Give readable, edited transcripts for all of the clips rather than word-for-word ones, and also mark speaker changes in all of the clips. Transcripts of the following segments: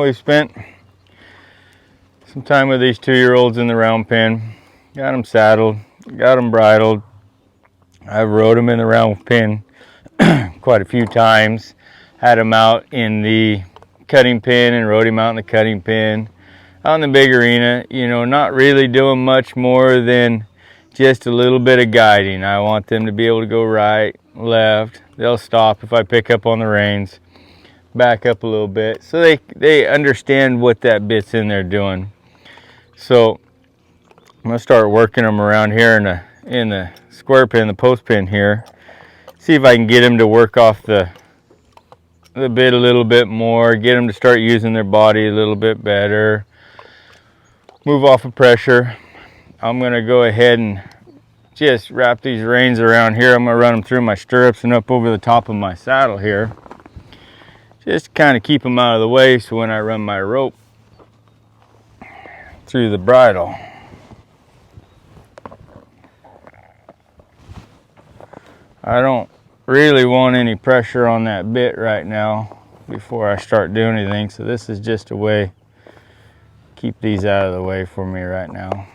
Speaker 1: We spent some time with these 2-year-olds in the round pen. Got them saddled, got them bridled. I've rode them in the round pen quite a few times. Had them out in the cutting pen and rode him out in the cutting pen. Out in the big arena, you know, not really doing much more than just a little bit of guiding. I want them to be able to go right, left. They'll stop if I pick up on the reins, back up a little bit, so they understand what that bit's in there doing. So I'm gonna start working them around here in the square pin, the post pin here. See if I can get them to work off the bit a little bit more, get them to start using their body a little bit better, move off of pressure. I'm gonna go ahead and just wrap these reins around here. I'm gonna run them through my stirrups and up over the top of my saddle here. Just kind of keep them out of the way so when I run my rope through the bridle, I don't really want any pressure on that bit right now before I start doing anything. So this is just a way to keep these out of the way for me right now.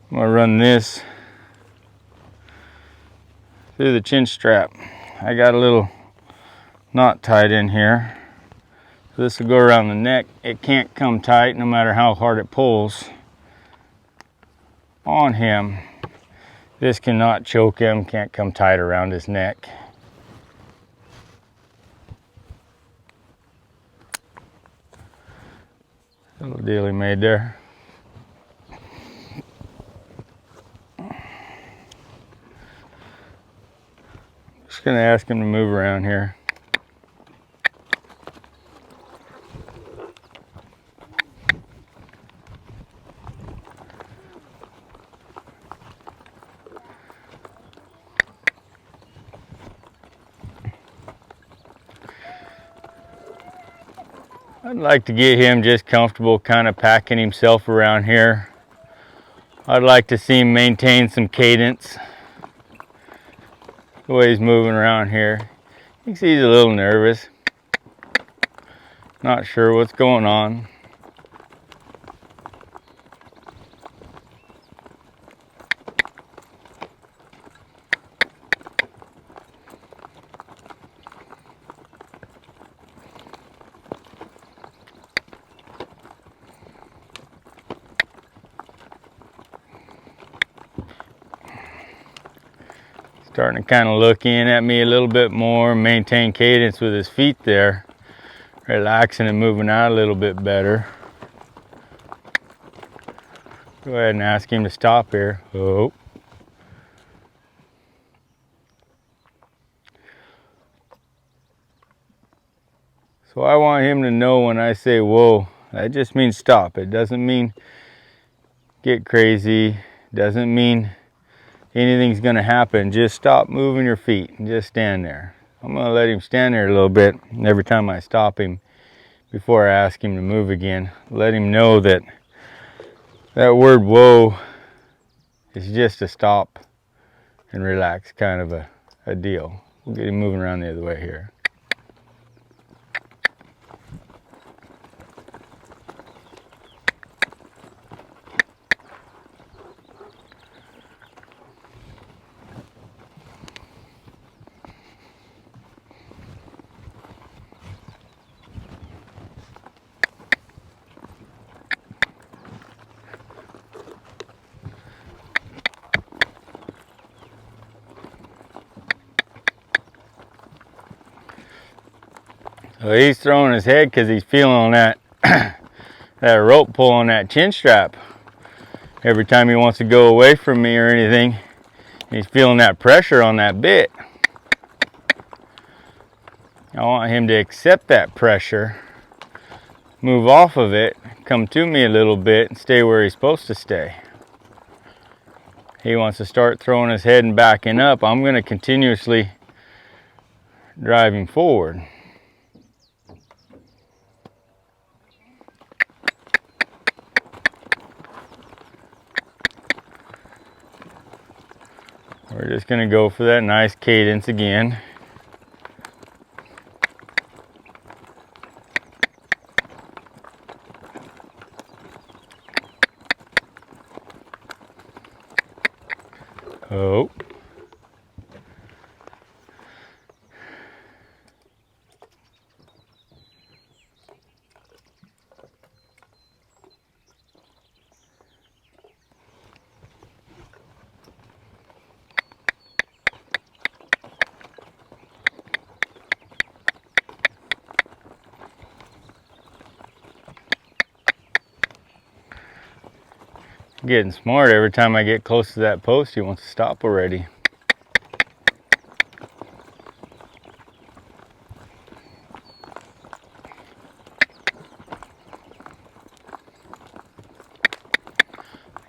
Speaker 1: I'm gonna run this through the chin strap. I got a little knot tied in here. So this will go around the neck. It can't come tight no matter how hard it pulls on him. This cannot choke him, can't come tight around his neck. Little deal he made there. Just gonna ask him to move around here. I'd like to get him just comfortable kind of packing himself around here. I'd like to see him maintain some cadence the way he's moving around here. You can see he's a little nervous, not sure what's going on. Starting to kind of look in at me a little bit more, maintain cadence with his feet there, relaxing and moving out a little bit better. Go ahead and ask him to stop here. Oh. So I want him to know when I say whoa, that just means stop. It doesn't mean get crazy, doesn't mean anything's gonna happen. Just stop moving your feet and just stand there. I'm gonna let him stand there a little bit every time I stop him before I ask him to move again. Let him know that that word whoa is just a stop and relax kind of a deal. We'll get him moving around the other way here. So he's throwing his head because he's feeling that that rope pull on that chin strap. Every time he wants to go away from me or anything, he's feeling that pressure on that bit. I want him to accept that pressure, move off of it, come to me a little bit, and stay where he's supposed to stay. He wants to start throwing his head and backing up. I'm going to continuously drive him forward. We're just going to go for that nice cadence again. Oh. Getting smart. Every time I get close to that post, he wants to stop already.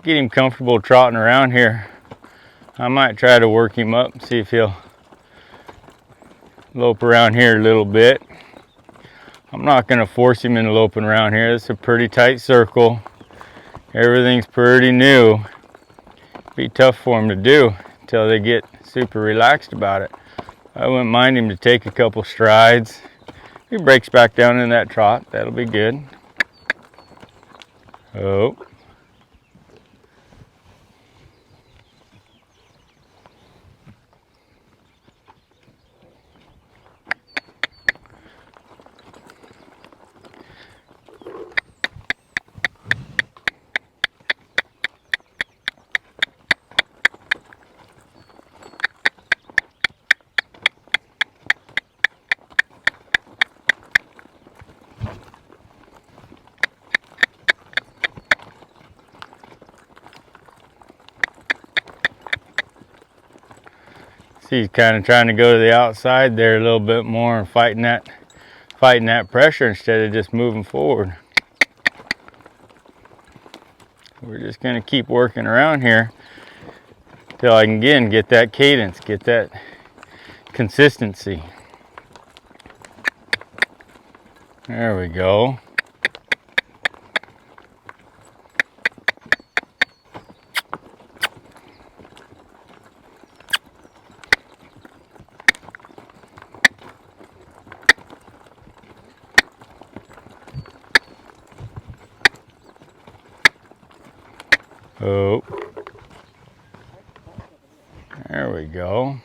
Speaker 1: Get him comfortable trotting around here. I might try to work him up, see if he'll lope around here a little bit. I'm not going to force him into loping around here. It's a pretty tight circle. Everything's pretty new. Be tough for him to do until they get super relaxed about it. I wouldn't mind him to take a couple strides. If he breaks back down in that trot, that'll be good. Oh. He's kind of trying to go to the outside there a little bit more and fighting that pressure instead of just moving forward. We're just going to keep working around here till I can again get that cadence, get that consistency. There we go. Oh, there we go.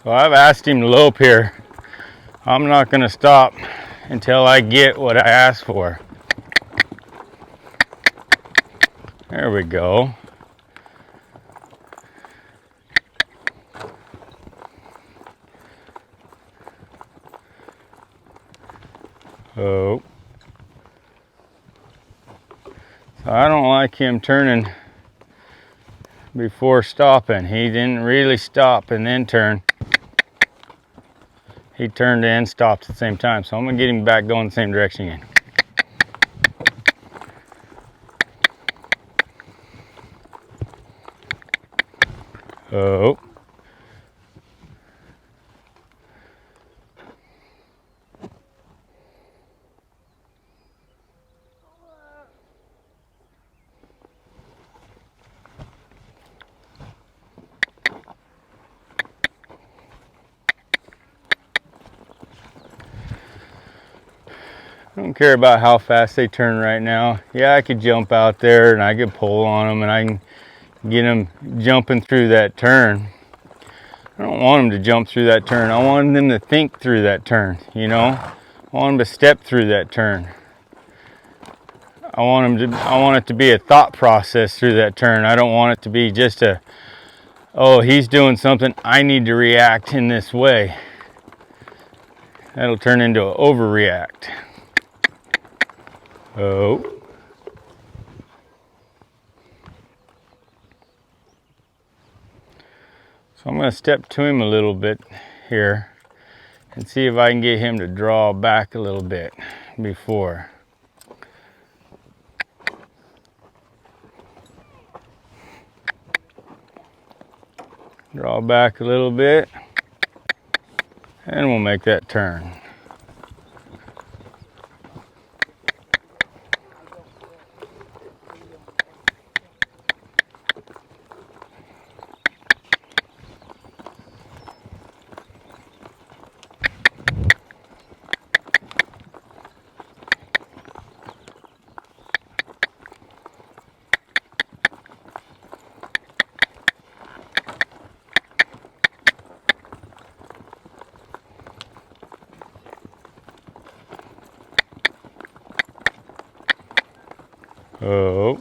Speaker 1: So I've asked him to lope here. I'm not going to stop until I get what I asked for. There we go. Oh. So I don't like him turning before stopping. He didn't really stop and then turn. He turned and stopped at the same time. So I'm going to get him back going the same direction again. Oh. don't care about how fast they turn right now. Yeah, I could jump out there and I could pull on them and I can get them jumping through that turn. I don't want them to jump through that turn. I want them to think through that turn, you know? I want them to step through that turn. I want it to be a thought process through that turn. I don't want it to be just a, oh, he's doing something, I need to react in this way. That'll turn into an overreact. Oh. So I'm going to step to him a little bit here and see if I can get him to draw back a little bit before. Draw back a little bit, and we'll make that turn. Oh.